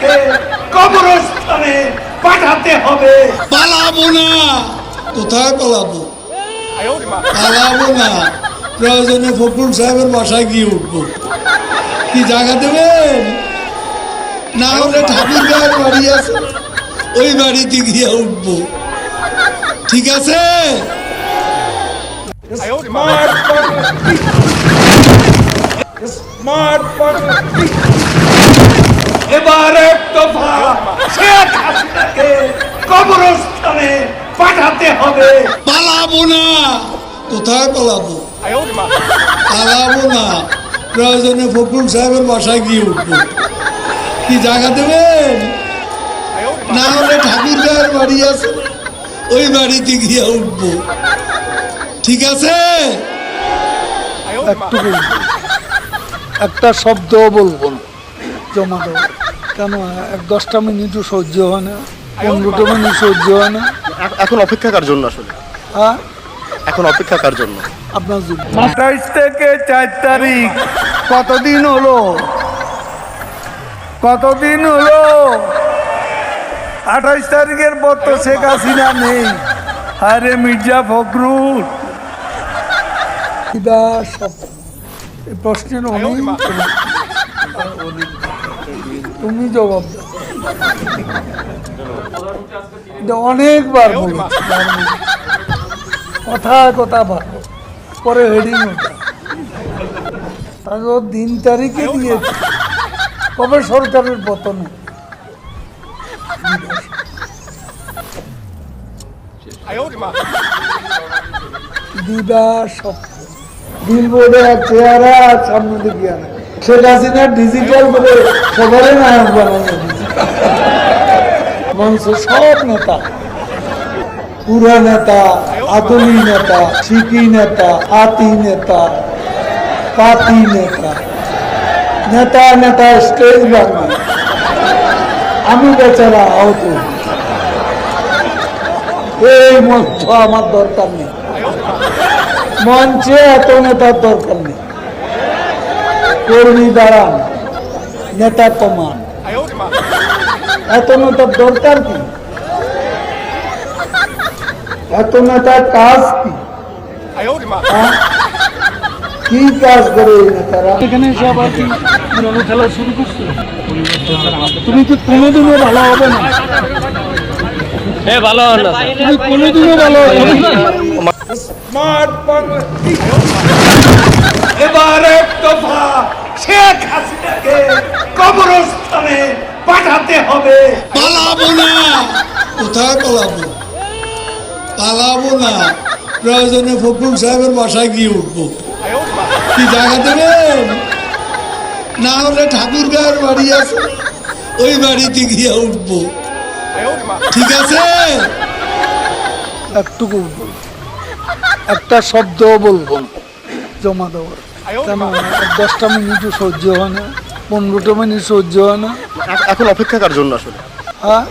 হাসিনাকে কবরস্থানে পাঠাতে হবে। পালাবো না। কোথায় পালাবো? পালাবো না। প্রয়োজনে ফখরুল সাহেবের বাসায় গিয়ে উঠবো। কি জায়গা দেবেন? না হলে ঠাকুর গায়ের বাড়ি আছে, ওই বাড়িতে গিয়ে উঠবো। ঠিক আছে? এবার এক দফা শেখ হাসিনাকে কবরস্থানে পাঠাতে হবে। পালাবো না। কোথায় পালাবো? পালাবো না। প্রয়োজনে ফখরুল সাহেবের বাসায় গিয়ে উঠবো। কি জায়গা দেবেন? না হলে ঠাকুর গায়ের বাড়ি আছে, ওই বাড়িতে গিয়ে উঠবো। ঠিক আছে? একটু বলবো, একটা শব্দ বলবো না, জমা দেবো। কেন 10টা মিনিটও সহ্য হয় না, 15টা মিনিট সহ্য হয় না। এখন অপেক্ষা কার জন্য আসলে? হ্যাঁ, এখন অপেক্ষা কার জন্য? আপনার জন্য। 28 থেকে 4 তারিখ কতদিন হলো? কতদিন হলো? 28 তারিখের পর তো শেখ হাসিনা নেই। আরে মির্জা ফখরুল, এটা সব এই প্রশ্নের অনেক তুমি জবাব দাও। এটা অনেকবার বলেছি, কথায় কথা ভালো, পরে হেডিং ওটা তারপর দিন তারিখে দিয়েছে কবে সরকারের পতন। দিবা সপ্তাহ বিলবোর্ডে চেহারা সামনে দিকে আনে শেখ হাসিনা ডিজিটাল করে সবারই নায়ক বানানো মঞ্চ সব নেতা, পুরা নেতা, আদমি নেতা, শিকি নেতা, আতি নেতা, পাতি নেতা, নেতা নেতা স্টেজ বানায়। আমি বেচারা আহত। এই মঞ্চ আমার দরকার নেই, মঞ্চে এত নেতার দরকার নেই। কর্মী দাঁড়ান, নেতা কমান, এত নেতার দরকার কি? এত নেতার কাজ কি? হ্যাঁ? কি কাজ করে এই নেতারা? এখানে সবাই পুরনো খেলা শুরু করছে। তুমি কি কোনোদিনও ভালো হবে না? ভালো হলো তুমি কোনোদিনও ভালো হবে না। এবার এক দফা শেখ হাসিনাকে কবরস্থানে পাঠাতে হবে। পালাবো না। কোথায় পালাবো? পালাবো না। প্রয়োজনে ফখরুল সাহেবের বাসায় গিয়ে উঠবো। কি জায়গা দেবেন? না হলে ঠাকুর গায়ের বাড়ি আছে, ওই বাড়িতে গিয়ে উঠবো। ঠিক আছে? একটু বলবো, একটা শব্দ বলবো না, জমা দেওয়ার। কেন 10টা মিনিটও সহ্য হয় না, 15টা মিনিট সহ্য হয় না। এখন অপেক্ষা কার জন্য আসলে? হ্যাঁ,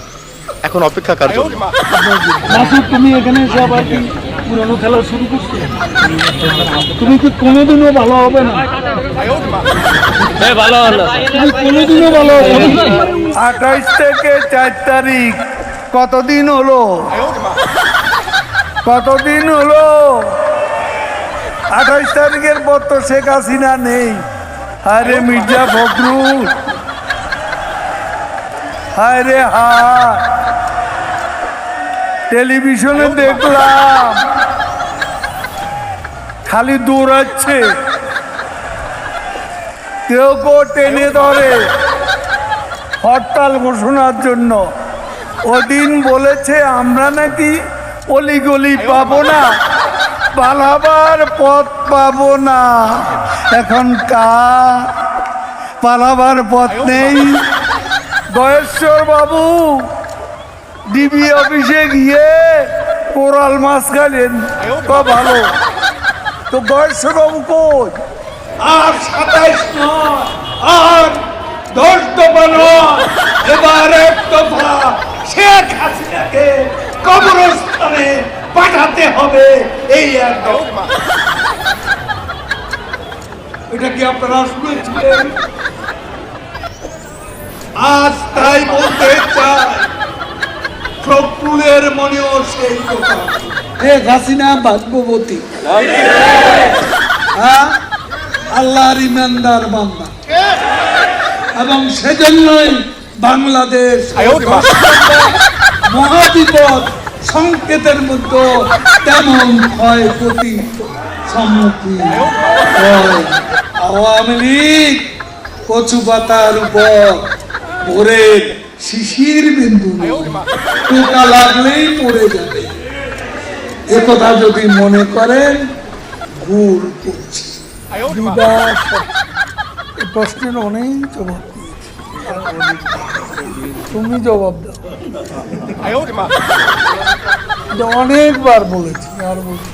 এখন অপেক্ষা কার জন্য? আপনার জন্য। মাসুদ, তুমি এখানে সব আর কি পুরনো খেলা শুরু করছো। তুমি কি কোনোদিনও ভালো হবে না? ভালো হলো তুমি কোনোদিনও ভালো হবে না। 28 থেকে 4 তারিখ কতদিন হলো? কতদিন হলো? 28 তারিখের পর তো শেখ হাসিনা নেই। আরে মির্জা ফখরুল, আরে টেলিভিশনে দেখলাম খালি দৌড়াচ্ছে, কেউ কেউ টেনে ধরে হরতাল ঘোষণার জন্য। ওদিন বলেছে আমরা নাকি অলিগলি পাবো না, পালাবার পথ পাবো না। এখন পালাবার পথ নেই। গয়েশ্বর বাবু ডিবি অফিসে গিয়ে কোরাল মাছ খাইলেন, তো ভালো। তো গয়েশ্বর বাবু কই? আর 27 নয়, আর 10 দফা নয়, এবার এক দফা শেখ হাসিনাকে কবরস্থানে পাঠাতে হবে। এই এক দফা। এটা কি আপনারা শুনেছিলেন? আজ তাই বলতে চাই, ফখরুলের মনেও সেই কথা। শেখ হাসিনা ভাগ্যবতী, হ্যাঁ, আল্লাহর ইমানদার বান্দা, এবং সেজন্যই বাংলাদেশ মহাবিপদ সংকেতের মধ্যে তেমন ক্ষয়ক্ষতি সম্মুখীন হয়। আওয়ামী লীগ কচু পাতার উপর ভোরের শিশির বিন্দু টোকা লাগলেই পড়ে যাবে, একথা যদি মনে করেন ভুল করছে। এই প্রশ্নের অনেক জবাব দিয়েছে, তুমি জবাব দাও। এটা অনেকবার বলেছি, আর বলছি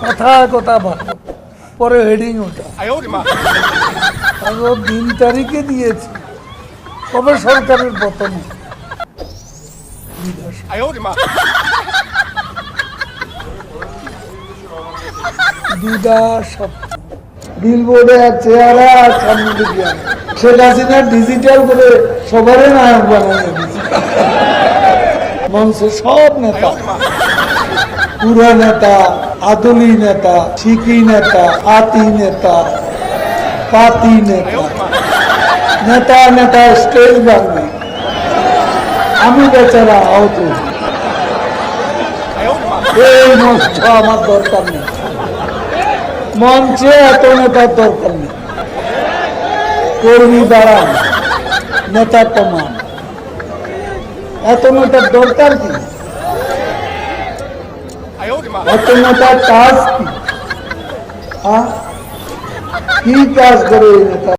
কথা কথা ভালো, পরে হেডিং ওটা আরো দিন তারিখে দিয়েছে কবে সরকারের পতন। বিলবোর্ডে চেহারা সামনে দিকে শেখ হাসিনা ডিজিটাল করে সবারই নায়ক বানানো মঞ্চে সব নেতা, পুরা নেতা, আদলি নেতা, শিকি নেতা, আতি নেতা, পাতি নেতা, নেতা নেতা স্টেজ বাংলা, আমি বেচারা আহত। এই মঞ্চ আমার দরকার নেই, মঞ্চে এত নেতার দরকার নেই। কর্মী দাঁড়ান, নেতা কমান, এত নেতার দরকার কি? এত নেতার কাজ কি? কি কাজ করে এই নেতা?